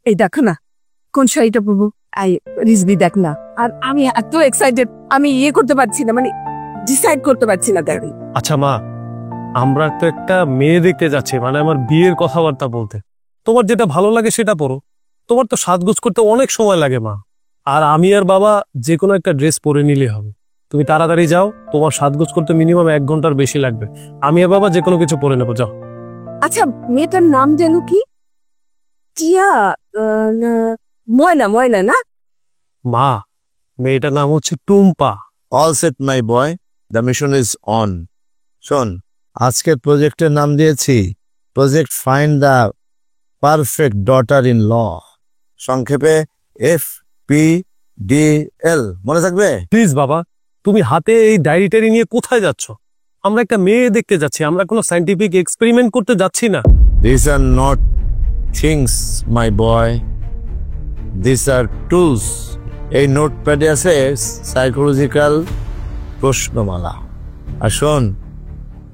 এই দেখো না কোন শাড়িটা পরবো। আই রিজবি দেখ না। আর আমি এত এক্সাইটেড, আমি করতে পারছি না, মানে ডিসাইড করতে পারছি না। দেখ আচ্ছা মা, আমরা তো একটা মেয়ে দেখতে যাচ্ছি, মানে আমার বিয়ের কথাবার্তা বলতে। তোমার যেটা ভালো লাগে সেটা পরো। তোমার তো সাজগোজ করতে অনেক সময় লাগে মা। আর আমি আর বাবা যে কোনো একটা ড্রেস পরে নিলে হবে। তুমি তাড়াতাড়ি যাও, তোমার সাজগোজ করতে মিনিমাম 1 ঘন্টার বেশি লাগবে। আমি আর বাবা যে কোনো কিছু পরে নেবো, যাও। আচ্ছা মেয়েটার নাম যেন কি? টিয়া? ময়না? ময়না না? মা, মেয়েটার নাম হচ্ছে Tumpa. All set my boy, the mission is on. শোন, আজকের প্রজেক্টের নাম দিয়েছি project find the perfect daughter in law, সংক্ষেপে FPDL। মনে থাকবে? প্লিজ বাবা, তুমি হাতে এই ডায়েরিটারি নিয়ে কোথায় যাচ্ছ? আমরা একটা মেয়ে দেখতে যাচ্ছি, আমরা কোনো সায়েন্টিফিক এক্সপেরিমেন্ট করতে যাচ্ছি না। These are not things, my boy. These are tools. এই নোটপ্যাডে আছে সাইকোলজিক্যাল প্রশ্নমালা। আর শোন,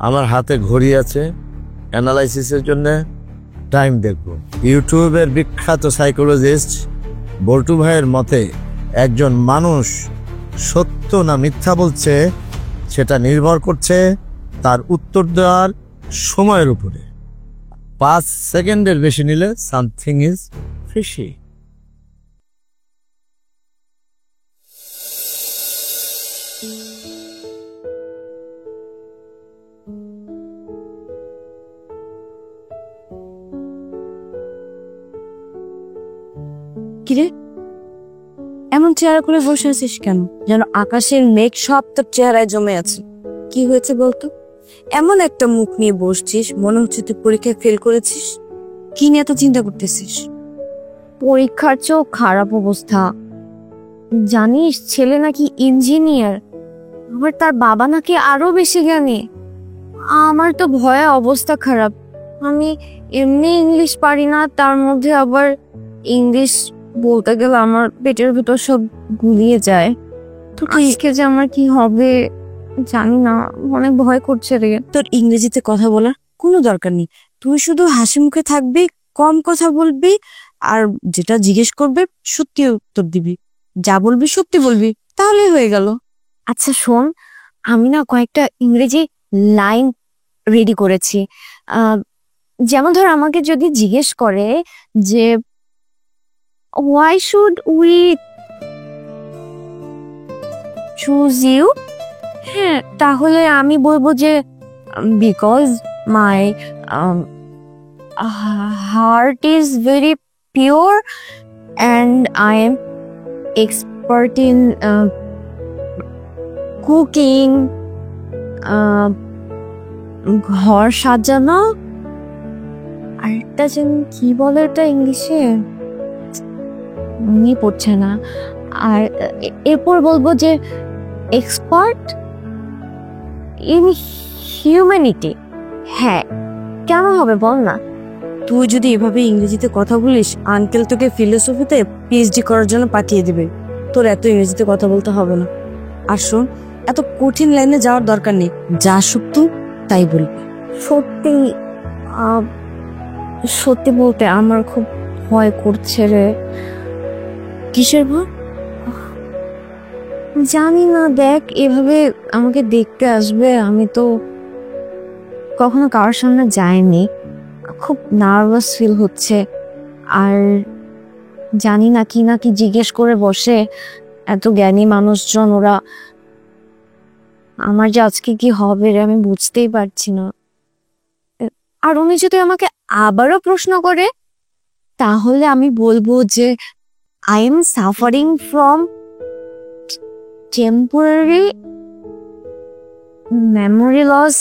আমার হাতে ঘড়ি আছে অ্যানালাইসিসের জন্য। টাইম দেখবো। ইউটিউবের বিখ্যাত সাইকোলজিস্ট বল্টু ভাইয়ের মতে একজন মানুষ সত্য না মিথ্যা বলছে সেটা নির্ভর করছে তার উত্তর দেওয়ার সময়ের উপরে। 5 সেকেন্ডের বেশি নিলে সামথিং ইজ ফিশি। কিরে এমন চেহারা করে বসে আছিস কেন? যেন আকাশের মেঘ সব তোর চেহারায় জমে আছে। কি হয়েছে বলতো? এমন একটা মুখ নিয়ে বসছিস, মনে হচ্ছে তুই পরীক্ষায় ফেল করেছিস। কি নিয়ে এত চিন্তা করতেছিস? পরীক্ষার চেয়েও খারাপ অবস্থা। জানিস ছেলে নাকি ইঞ্জিনিয়ার, আবার তার বাবা নাকি আরো বেশি জ্ঞানী। আমার তো ভয়ে অবস্থা খারাপ। আমি এমনি ইংলিশ পারি না, তার মধ্যে আবার ইংলিশ বলতে গেলে আমার পেটের ভিতর সব গুলিয়ে যায়। তো আজকে যে আমার কি হবে জানি না, অনেক ভয় করছে রে। তোর ইংরেজিতে কথা বলার কোনো দরকার নেই। তুই শুধু হাসি মুখে থাকবি, কম কথা বলবি, আর যেটা জিজ্ঞেস করবে সত্যি উত্তর দিবি। যা বলবি সত্যি বলবি, তাহলেই হয়ে গেল। আচ্ছা শোন, আমি না কয়েকটা ইংরেজি লাইন রেডি করেছি। যেমন ধর আমাকে যদি জিজ্ঞেস করে যে why should we choose you, হ্যাঁ তাহলে আমি বলবো যে because my heart is very pure and I am expert in cooking, ঘর সাজানো, আরেকটা যেন কি বলে এটা ইংলিশে মনে পড়ছে না। আর এরপর বলবো যে এক্সপার্ট ইন হিউম্যানিটি। হ্যাঁ কেন হবে বল না? তুই যদি এভাবে ইংরেজিতে কথা বলিস, আঙ্কেল তোকে ফিলোসফিতে পিএইচডি করার জন্য পাঠিয়ে দিবে। তোর এত ইংরেজিতে কথা বলতে হবে না। আর শোন, এত কঠিন লাইনে যাওয়ার দরকার নেই, যা সত্য তাই বলবি। সত্যি সত্যি বলতে আমার খুব ভয় করছে রে। কিসের ভয়? জানি না, দেখ এভাবে আমাকে দেখতে আসবে, আমি তো কখনো কারোর সামনে যাইনি, খুব নার্ভাস ফিল হচ্ছে। আর জানি না কি জিজ্ঞেস করে বসে এত জ্ঞানী মানুষজন, ওরা আমার যে আজকে কি হবে রে আমি বুঝতেই পারছি না। আর উনি যদি আমাকে আবারও প্রশ্ন করে তাহলে আমি বলবো যে I am suffering from temporary memory loss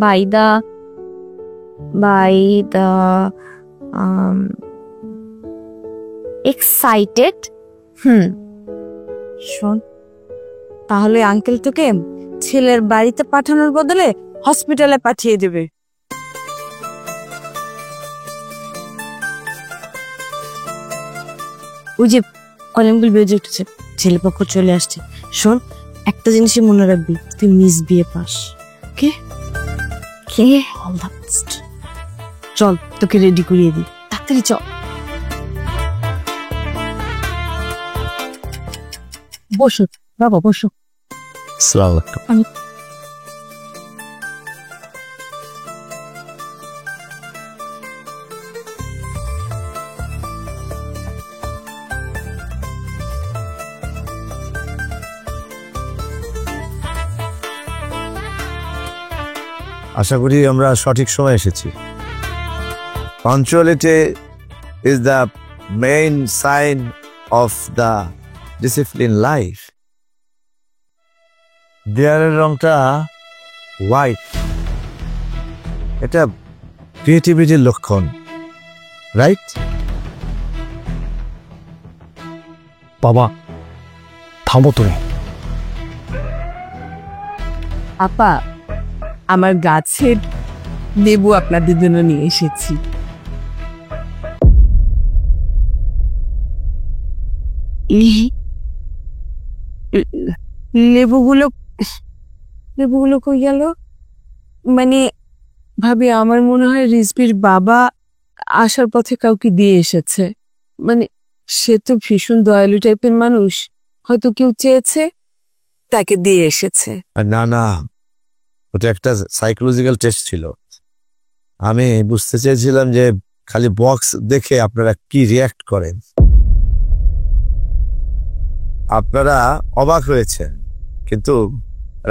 by the excited. শোন, তাহলে আঙ্কেল তোকে ছেলের বাড়িতে পাঠানোর বদলে হসপিটালে পাঠিয়ে দেবে। ওই যে কলিংবেল বেজে উঠেছে, ছেলেপক্ষ চলে আসছে। শোন, একটা জিনিসই মনে রাখবি, তুই মিস বিয়ে pass. Okay K? All the best. চল তোকে রেডি করিয়ে দিই, তাড়াতাড়ি চল। বসো বাবা বসো। আসসালামু আলাইকুম। আশা করি আমরা সঠিক সময় এসেছি। Punctuality is the main sign of the discipline life. দেয়ালের রংটা হোয়াইট, এটা ক্রিয়েটিভিটির লক্ষণ, রাইট? বাবা থামো তুমি। আপা, আমার গাছের লেবু আপনাদের জন্য নিয়ে এসেছি। লেবুগুলো লেবুগুলো কই গেল? মানে ভাবি, আমার মনে হয় রিজবির বাবা আসার পথে কাউকে দিয়ে এসেছে। মানে সে তো ভীষণ দয়ালু টাইপের মানুষ, হয়তো কেউ চেয়েছে তাকে দিয়ে এসেছে। না না, ওটা একটা সাইকোলজিক্যাল টেস্ট ছিল। আমি বুঝতে চেয়েছিলাম যে খালি বক্স দেখে আপনারা কি রিয়াক্ট করেন। আপনারা অবাক হয়েছেন কিন্তু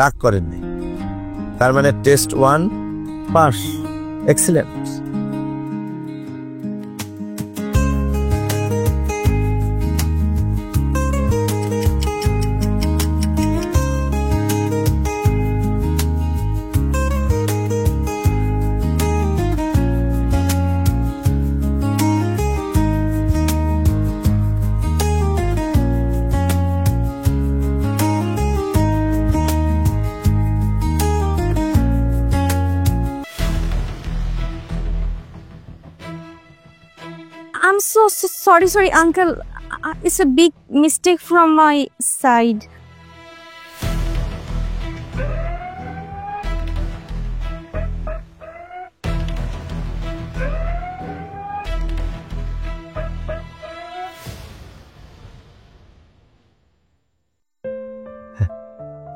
রাগ করেননি, তার মানে test 1 pass, excellent. I'm so sorry, uncle. It's a big mistake from my side.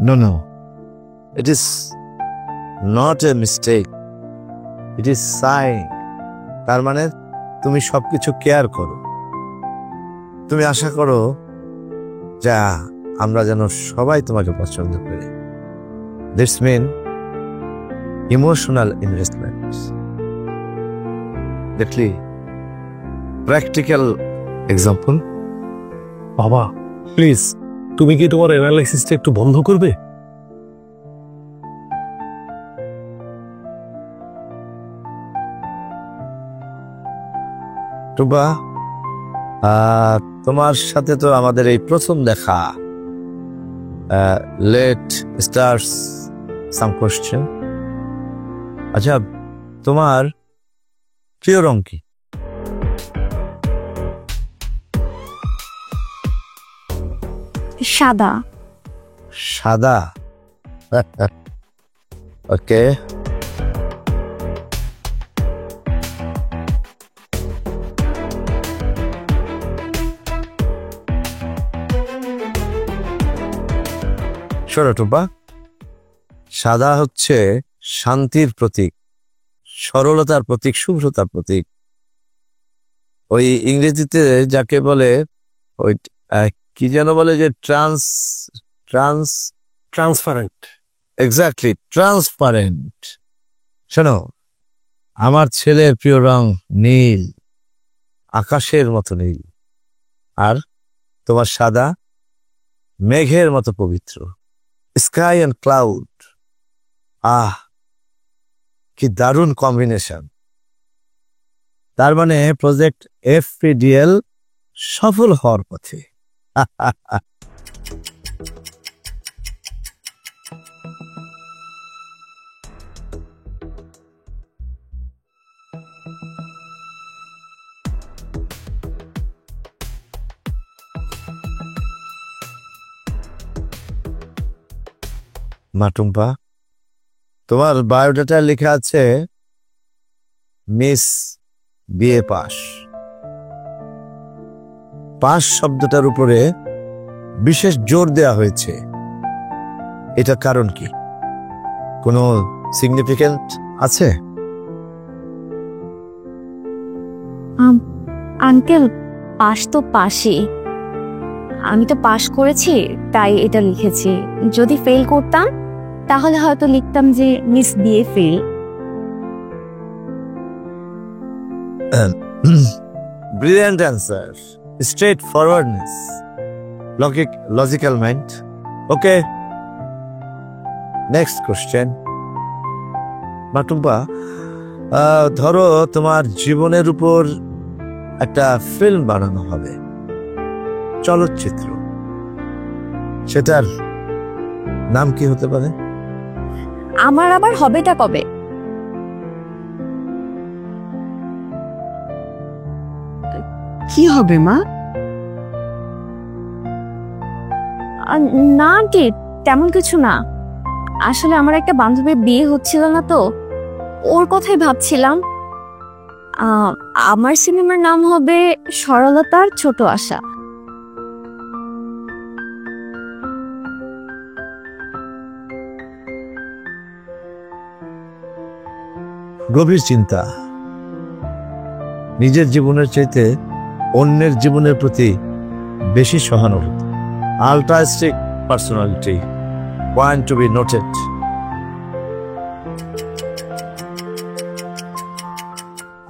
No. It is not a mistake. It is sign. তার মানে তুমি সবকিছু কেয়ার করো, তুমি আশা করো যা আমরা যেন সবাই তোমাকে পছন্দ করি। This mean emotional investment. দেখলি প্র্যাকটিক্যাল এক্সাম্পল। বাবা প্লিজ, তুমি কি তোমার অ্যানালাইসিসটা একটু বন্ধ করবে? টুবা, তোমার সাথে তো আমাদের এই প্রথম দেখা। Let starts some question. আচ্ছা, তোমার প্রিয় রং কি? সাদা। সাদা। ওকে, শোনো টুবা, সাদা হচ্ছে শান্তির প্রতীক, সরলতার প্রতীক, শুভ্রতার প্রতীক। ওই ইংরেজিতে যাকে বলে ওই কি যেন বলে যে ট্রান্সপারেন্ট। Exactly, transparent. শোনো, আমার ছেলের প্রিয় রং নীল, আকাশের মতো নীল। আর তোমার সাদা মেঘের মতো পবিত্র, স্কাই অ্যান্ড ক্লাউড। কি দারুণ কম্বিনেশন। তার মানে প্রজেক্ট FPDL সফল হওয়ার পথে। মাটুম্পা, তোমার বায়োডাটা লেখা আছে মিস BA পাস। পাস শব্দটার উপরে বিশেষ জোর দেয়া হয়েছে, এটা কারণ কি? কোনো সিগনিফিকেন্ট আছে? আঙ্কেল, পাশ তো পাশই। আমি তো পাশ করেছি, তাই এটা লিখেছি। যদি ফেল করতাম তাহলে হয়তো লিখতাম যে মিস দিয়ে fail. Brilliant answer. Straightforwardness. Logical mind. Okay. Next question. মাটুম্পা, ধরো তোমার জীবনের উপর একটা ফিল্ম বানানো হবে, চলচ্চিত্র। সেটার নাম কি হতে পারে? আমার আবার হবেটা কবে? কি হবে মা? না আন্টি, তেমন কিছু না। আসলে আমার একটা বান্ধবীর বিয়ে হচ্ছিল না, তো ওর কথাই ভাবছিলাম। আমার সিনেমার নাম হবে সরলতার ছোট আশা। গভীর চিন্তা, নিজের জীবনের চাইতে অন্যের জীবনের প্রতি বেশি সহানুভূতি। Altruistic personality, point to be noted.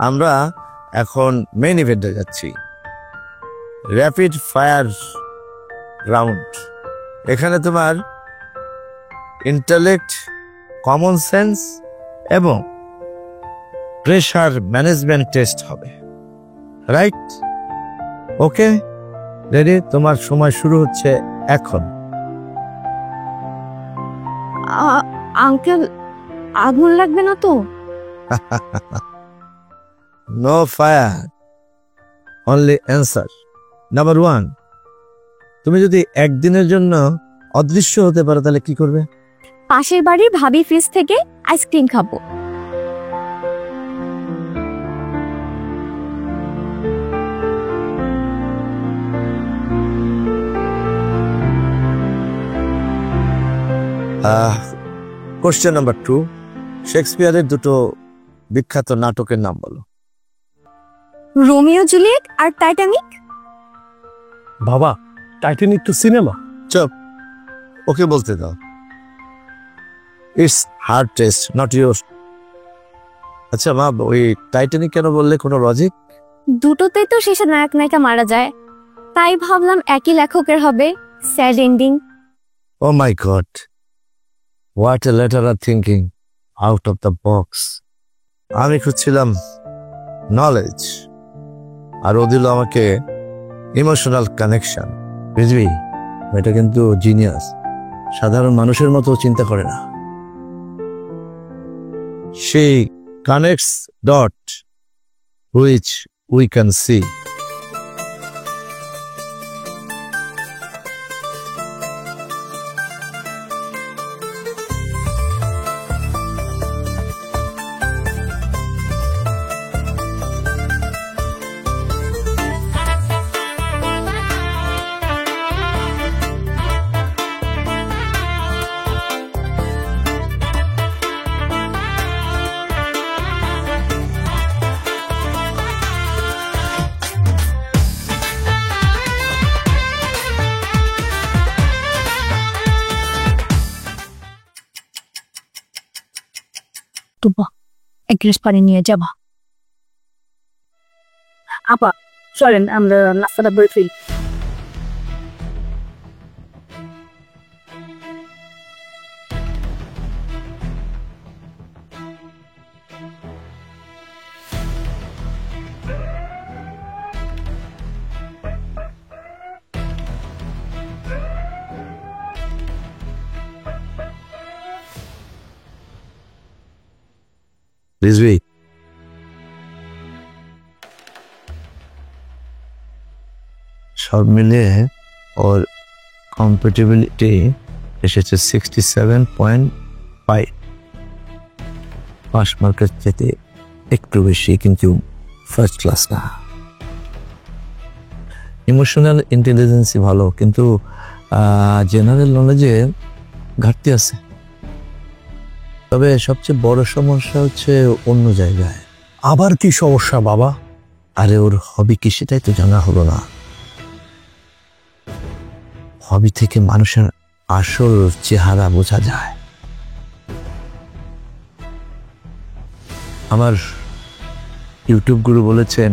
আমরা এখন মেইন ইভেন্টে যাচ্ছি, র্যাপিড ফায়ার রাউন্ড। এখানে তোমার ইন্টেলেক্ট, কমন সেন্স এবং প্রেশার ম্যানেজমেন্ট টেস্ট হবে, রাইট? ওকে, রেডি? তোমার সময় শুরু হচ্ছে এখন। আঙ্কেল, আগুন লাগবে না তো? No fire, only answer. Number 1, তুমি যদি একদিনের জন্য অদৃশ্য হতে পারো তাহলে কি করবে? পাশের বাড়ির ভাবি ফ্রিজ থেকে আইসক্রিম খাবো। কোশ্চেন নাম্বার 2, শেক্সপিয়ারের দুটো বিখ্যাত নাটকের নাম বলো। রোমিও জুলিয়েট আর টাইটানিক। বাবা, টাইটানিক তো সিনেমা। চুপ, ওকে বলতে দাও। It's hard test, not your. আচ্ছা মা, ওই টাইটানিক কেন বললে? কোনো লজিক? দুটোতেই তো শেষে নায়ক নায়িকা মারা যায়, তাই ভাবলাম একই লেখকের হবে, sad ending. Oh my god, what a letter আর thinking out of the box. আমি খুঁজছিলাম নলেজ, আর ও দিল আমাকে ইমোশনাল কানেকশন। বুঝবি, এটা কিন্তু জিনিয়াস, সাধারণ মানুষের মতো চিন্তা করে না। She connects dot which we can see. টুপা, এক গ্লাস পানি নিয়ে যাবা। আপা চলেন আমরা নাস্তাটা করে ফেলি। রিজভি, সব মিলিয়ে ওর কম্পিটিবিলিটি এসেছে 67.5। পাস মার্কের চাইতে একটু বেশি, কিন্তু ফার্স্ট ক্লাস না। ইমোশনাল ইন্টেলিজেন্সই ভালো, কিন্তু জেনারেল নলেজে ঘাটতি আছে, তবে সবচেয়ে বড় সমস্যা হচ্ছে অন্য জায়গায়। আবার কি সমস্যা বাবা? আরে ওর হবি কি সেটাই তো জানা হলো না। হবি থেকে মানুষের আসল চেহারা বোঝা যায়। আমার ইউটিউব গুরু বলেছেন,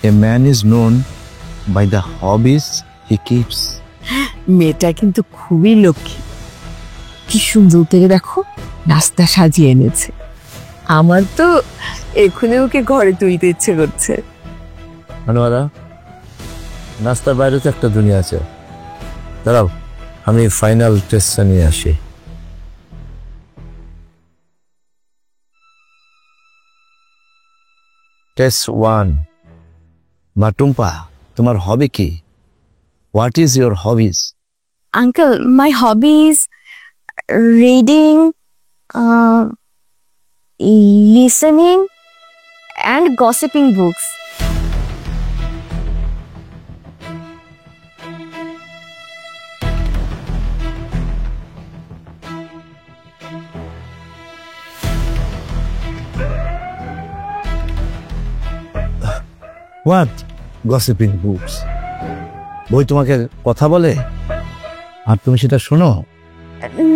a man is known by the hobbies he keeps. মেয়েটা কিন্তু খুবই লক্ষ্মী, কি সুন্দর থেকে দেখো নাস্তা সাজিয়ে এনেছে। আমার তো এখনই ওকে ঘরে তুলতে ইচ্ছে করছে। আনোয়ারা, নাস্তার বাইরে তো একটা দুনিয়া আছে। দাঁড়াও, আমি ফাইনাল টেস্টটা নিয়ে আসি। টেস্ট 1। মাটুম্পা, তোমার হবি কি? What is your hobbies? Uncle, my hobbies reading, listening, and gossiping books. What gossiping books? বই তোমাকে কথা বলে আর তুমি সেটা শোনো?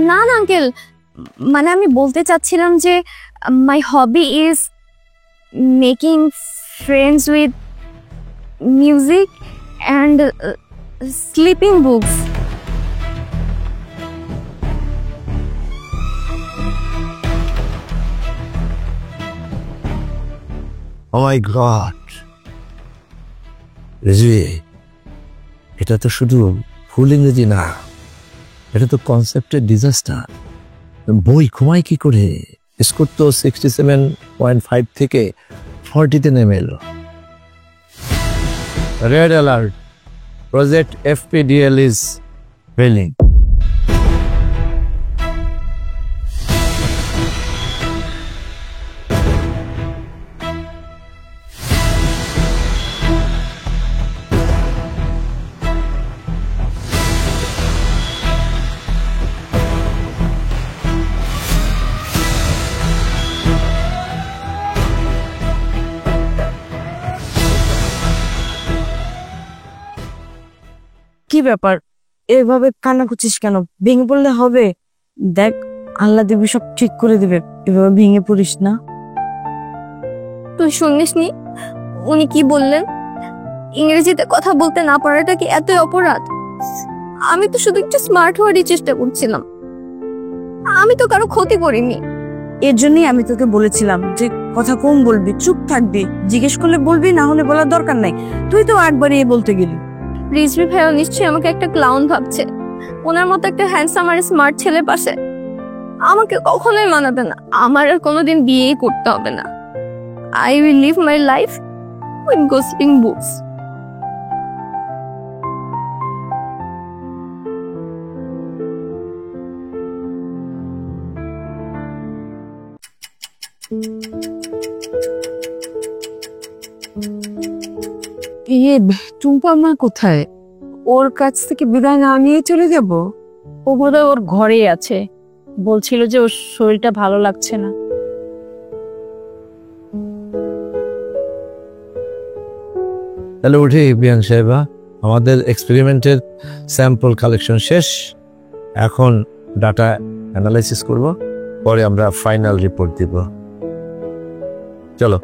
না না আঙ্কেল, মানে আমি বলতে চাচ্ছিলাম যে my hobby is making friends with music and sleeping books. Oh my god, Rizvi, এটা তো শুধু ফুল ইংরেজি না, এটা তো কনসেপ্টের ডিজাস্টার। বই ঘুমায় কি করে? স্কোর তো 67.5 থেকে 40-তে নেমে এলো। Red alert, project FPDL is felling. কি ব্যাপার, এভাবে কান্না করছিস কেন? ভেঙে পড়লে হবে? দেখ, আল্লাহ দেবী সব ঠিক করে দেবে, এভাবে ভেঙে পড়িস না। তুই শুনিসনি উনি কি বললেন? ইংরেজিতে কথা বলতে না পারাটা কি এতই অপরাধ? আমি তো শুধু একটু স্মার্ট হওয়ারই চেষ্টা করছিলাম, আমি তো কারো ক্ষতি করিনি। এর জন্যই আমি তোকে বলেছিলাম যে কথা কম বলবি, চুপ থাকবি, জিজ্ঞেস করলে বলবি, না হলে বলার দরকার নাই। তুই তো একবারই বলতে গেলি। রিজভি ভাইও নিশ্চয়ই আমাকে একটা ক্লাউন ভাবছে। ওনার মতো একটা হ্যান্ডসাম আর স্মার্ট ছেলে পাশে আমাকে কখনোই মানাবে না। আমার আর কোনোদিন বিয়েই করতে হবে না। I will live my life with gossiping books. Tumpa মা কোথায়? ওর কাছ থেকে বিদায় না নিয়ে চলে যাব? ও বোধহয় ওর ঘরেই আছে, বলছিল যে ওর শরীরটা ভালো লাগছে না। তাহলে উঠি বিয়ান সাহেবা, আমাদের এক্সপেরিমেন্টের স্যাম্পল কালেকশন শেষ। এখন ডাটা অ্যানালাইসিস করব, পরে আমরা ফাইনাল রিপোর্ট দিব। চলো।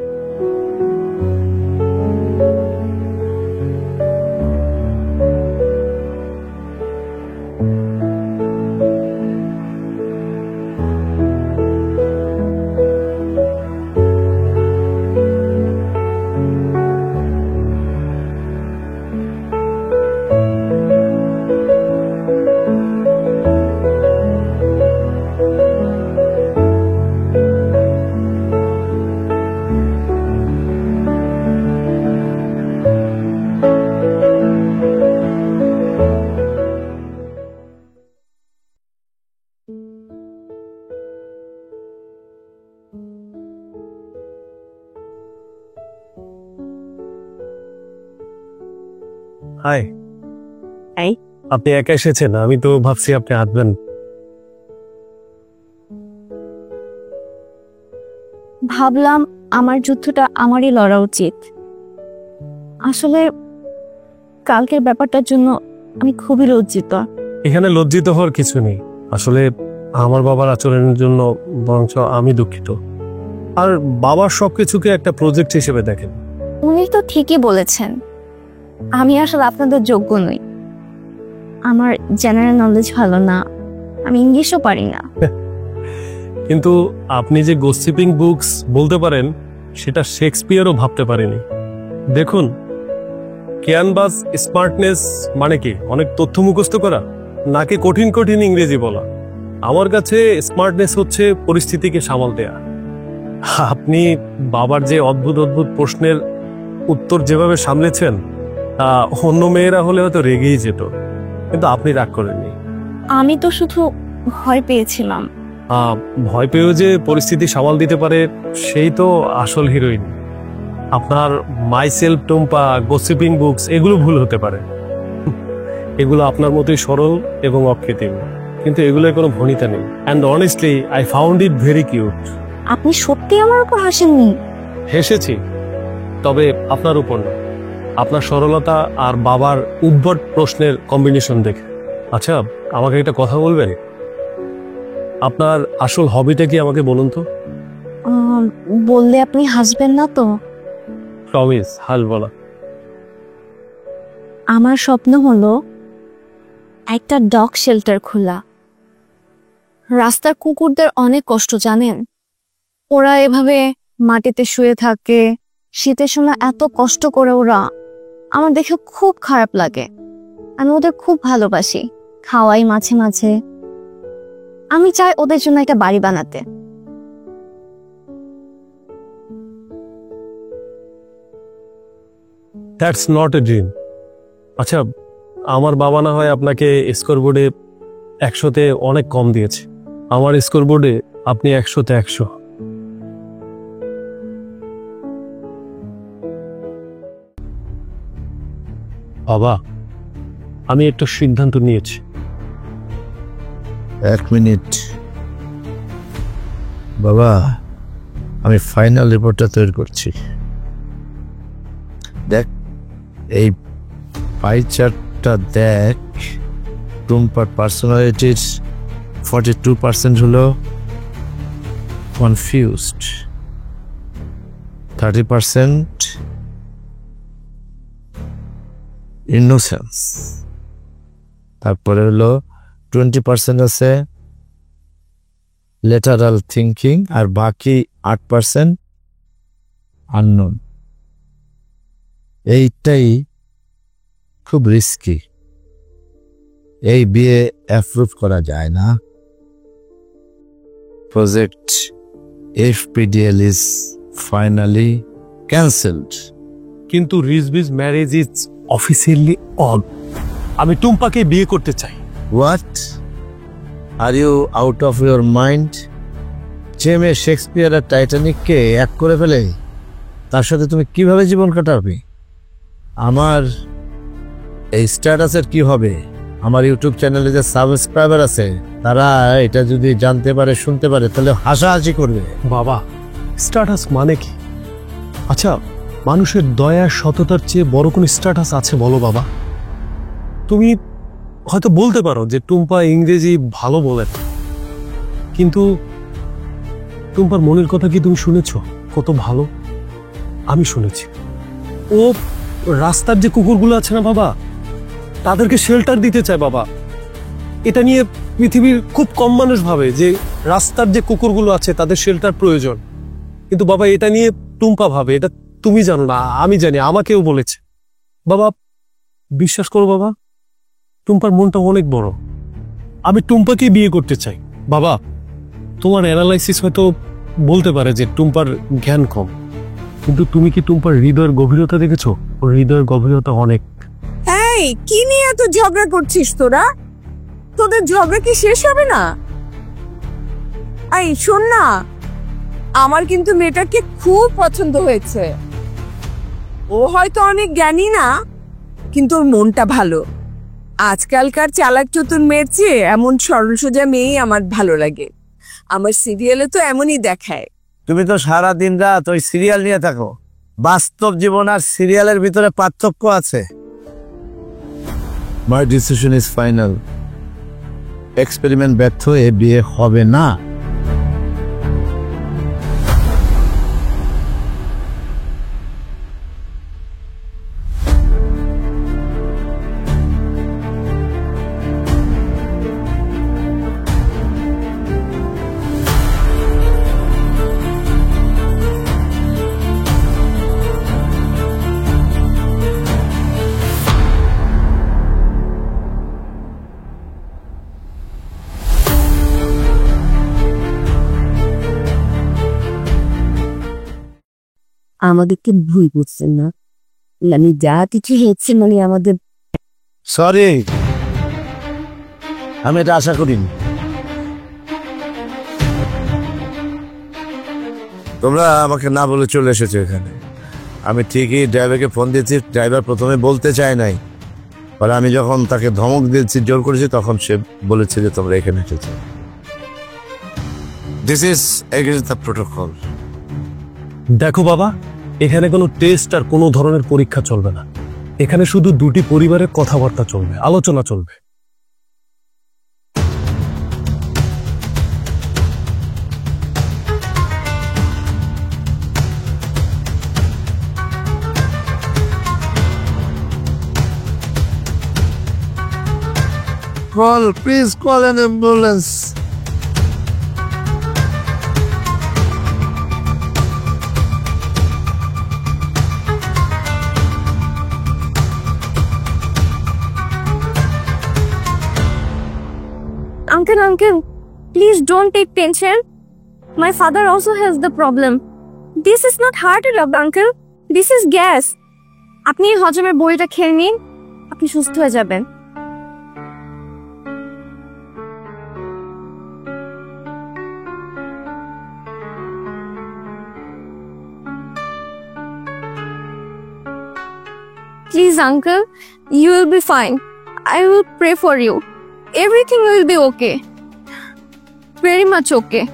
হাই। এই? আপনি একা এসেছেন, আমি তো ভাবছি আপনি আসবেন। ভাবলাম আমার যুদ্ধটা আমারই লড়া উচিত। আসলে কালকের ব্যাপারটার জন্য আমি খুবই লজ্জিত। এখানে লজ্জিত হওয়ার কিছু নেই। আসলে আমার বাবার আচরণের জন্য বরঞ্চ আমি দুঃখিত। আর বাবার সবকিছুকে একটা প্রজেক্ট হিসেবে দেখেন। উনি তো ঠিকই বলেছেন, আমি আসলে আপনাদের যোগ্য নই। আমার জেনারেল নলেজ ভালো না, আমি ইংলিশও পারি না। কিন্তু আপনি যে গসিপিং বুকস বলতে পারেন সেটা শেক্সপিয়ারও ভাবতে পারেনি। দেখুন, ক্যানভাস স্মার্টনেস মানে কি অনেক তথ্য মুখস্থ করা, নাকি কঠিন কঠিন ইংরেজি বলা? আমার কাছে স্মার্টনেস হচ্ছে পরিস্থিতিকে সামাল দেয়া। আপনি বাবার যে অদ্ভুত অদ্ভুত প্রশ্নের উত্তর যেভাবে সামলেছেন, তা অন্য মেয়েরা হলে হয়তো রেগেই যেত, কিন্তু আপনি রাগ করেননি। আমি তো শুধু ভয় পেয়েছিলাম। ভয় পেয়েও যে পরিস্থিতি সামাল দিতে পারে সেই তো আসল হিরোইন। আপনার my self Tumpa, gossiping books এগুলো ভুল হতে পারে, এগুলো আপনার মতোই সরল এবং অকৃত্রিম, কিন্তু এগুলোর কোনো ভনিতা নেই। And honestly I found it very cute. আপনি সত্যি আমার উপর হাসেননি? হেসেছি, তবে আপনার উপর না, আপনার সরলতা আর বাবার উদ্ভট প্রশ্নের কম্বিনেশন দেখে। আচ্ছা, আমাকে একটা কথা বলবেন? আপনার আসল হবিটা কি আমাকে বলুন তো। বললে আপনি হাসবেন না তো? প্রমিস, হাসবো না। আমার স্বপ্ন হলো একটা ডগ শেল্টার খোলা। রাস্তার কুকুরদের অনেক কষ্ট, জানেন? ওরা এভাবে মাটিতে শুয়ে থাকে, শীতের সময় এত কষ্ট করে ওরা, আমার দেখে খুব খারাপ লাগে। আমি ওদের খুব ভালোবাসি, খাওয়াই মাঝে মাঝে। আমি চাই ওদের জন্য একটা বাড়ি বানাতে। That's not a dream. আচ্ছা, আমার বাবা না হয় আপনাকে স্কোরবোর্ডে 100-তে অনেক কম দিয়েছে, আমার স্কোরবোর্ডে আপনি 100-তে 100। বাবা, আমি একটা সিদ্ধান্ত নিয়েছি। এক মিনিট বাবা, আমি ফাইনাল রিপোর্টটা তৈরি করছি। দেখ, এই পাই চার্টটা দেখ। টুম্পার পার্সোনালিটির 42% হলো কনফিউজড, 30% ইনোসেন্স, তারপরে হলো 20% আছে লেটারাল থিঙ্কিং, আর বাকি 8% আননোন। এইটাই খুব রিস্কি, এই বিয়ে অ্যাপ্রুভ করা যায় না। Project FPDL is finally cancelled. কিন্তু রিজবিজ ম্যারেজ ইজ অফিসিয়ালি অন। আমি টুম্পাকে বিয়ে করতে চাই। What, are you out of your mind? যে মেয়ে শেক্সপিয়ার আর টাইটানিককে এক করে ফেলে, তার সাথে তুমি কিভাবে জীবন কাটাবে? আমার এই স্ট্যাটাসের কি হবে? আমার ইউটিউব চ্যানেলে যে সাবস্ক্রাইবার আছে, তারা এটা যদি জানতে পারে, শুনতে পারে, তাহলে হাসাহাসি করবে। বাবা, স্ট্যাটাস মানে কি? আচ্ছা, মানুষের দয়া সততার চেয়ে বড় কোন স্ট্যাটাস আছে বলো বাবা? তুমি হয়তো বলতে পারো যে টুম্পা ইংরেজি ভালো বলে, কিন্তু টুম্পার মনের কথা কি তুমি শুনেছো? কত ভালো আমি শুনেছি। ও রাস্তার যে কুকুরগুলো আছে না বাবা, তাদেরকে শেল্টার দিতে চায় বাবা। এটা নিয়ে পৃথিবীর খুব কম মানুষ ভাবে যে রাস্তার যে কুকুরগুলো আছে তাদের শেল্টার প্রয়োজন, কিন্তু বাবা এটা নিয়ে টুম্পা ভাবে। এটা তুমি জানো না, আমি জানি, আমাকেও বলেছে। বাবা বিশ্বাস করো বাবা, টুম্পার মনটা অনেক বড়। আমি টুম্পাকে বিয়ে করতে চাই। বাবা, তোমার অ্যানালাইসিস হয়তো বলতে পারে যে টুম্পার জ্ঞান কম, কিন্তু তুমি কি টুম্পার হৃদয়ের গভীরতা দেখেছো? ওর হৃদয়ের গভীরতা অনেক। এই কি নিয়ে এত ঝগড়া করছিস তোরা? তোদের ঝগড়া কি শেষ হবে না? এই শোন না, আমার কিন্তু মেয়েটাকে খুব পছন্দ হয়েছে। ও হয়তো অনেক জ্ঞানী না, কিন্তু ওর মনটা ভালো। আজকালকার চালাক চতুর মেয়ের চেয়ে এমন সরল সোজা মেয়েই আমার ভালো লাগে। আমার সিরিয়ালে তো এমনই দেখায়। তুমি তো সারা দিন রাত ওই সিরিয়াল নিয়ে থাকো। বাস্তব জীবন আর সিরিয়ালের ভিতরে পার্থক্য আছে। My decision is final. Experiment ব্যর্থ হয়ে বিয়ে হবে না। আমাদেরকে ভুল বুঝছেন না, মানে যা কিছু হচ্ছে মানে আমাদের সরি, আমি এটা আশা করিনি। তোমরা আমাকে না বলে চলে এসেছো এখানে। আমি ঠিকই ড্রাইভারকে ফোন দিয়েছি, ড্রাইভার প্রথমে বলতে চায় নাই, পরে আমি যখন তাকে ধমক দিয়েছি, জোর করেছি, তখন সে বলেছে যে তোমরা এখানে এসেছো। This is against the protocol. দেখো বাবা, এখানে কোনো টেস্ট আর কোনো ধরনের পরীক্ষা চলবে না। এখানে শুধু দুটি পরিবারের কথাবার্তা চলবে, আলোচনা চলবে। Please call an ambulance. Uncle, please don't take tension. My father also has the problem. This is not heart attack, uncle. This is gas. আপনি হজমের বড়িটা খেয়ে নিন, আপনি সুস্থ হয়ে যাবেন। Please, uncle, you will be fine. I will pray for you. Everything will be okay. Very much okay.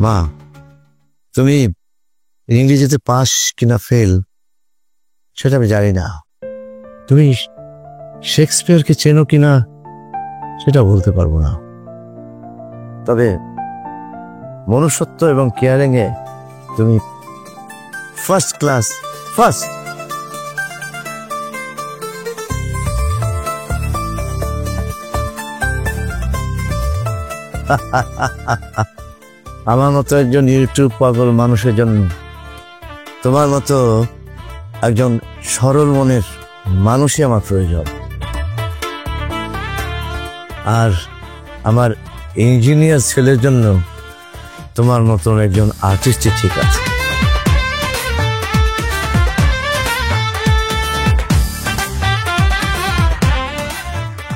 মা, তুমি ইংরেজিতে পাস কিনা ফেল সেটা আমি জানি না। তুমি শেক্সপিয়ারকে চেনো কিনা সেটা বলতে পারবো না। তবে মনুষ্যত্ব এবং কেয়ারিং এ তুমি ফার্স্ট ক্লাস, ফার্স্ট। আমার মতো একজন ইউটিউব পাগল মানুষের জন্য তোমার মতো একজন সরল মনের মানুষই আমার প্রয়োজন। আর আমার ইঞ্জিনিয়ার ছেলের জন্য তোমার মতন একজন আর্টিস্টই ঠিক আছে।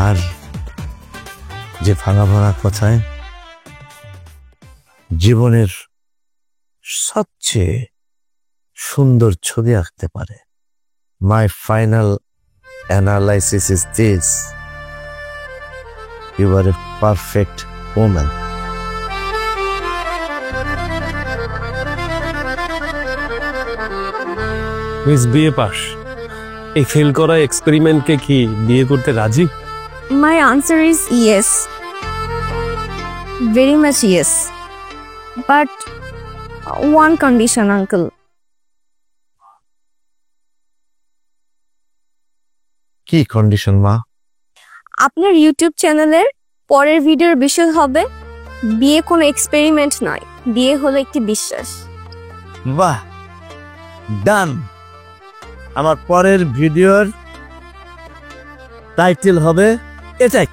আর যে ভাঙা ভাঙা কথায় জীবনের সবচেয়ে সুন্দর ছবি আঁকতে পারে। My final analysis is this: you are a perfect woman. Miss BA pass, এই ফেল করা এক্সপেরিমেন্টকে কি বিয়ে করতে রাজি? My answer is yes. Very much yes. But one condition, uncle. কি কন্ডিশন মা? আপনার ইউটিউব চ্যানেলের পরের ভিডিওর বিষয় হবে বিয়ে কোনো এক্সপেরিমেন্ট নয়, বিয়ে হলো একটি বিশ্বাস। বাহ, ডান। আমার পরের ভিডিওর টাইটেল হবে এটাই।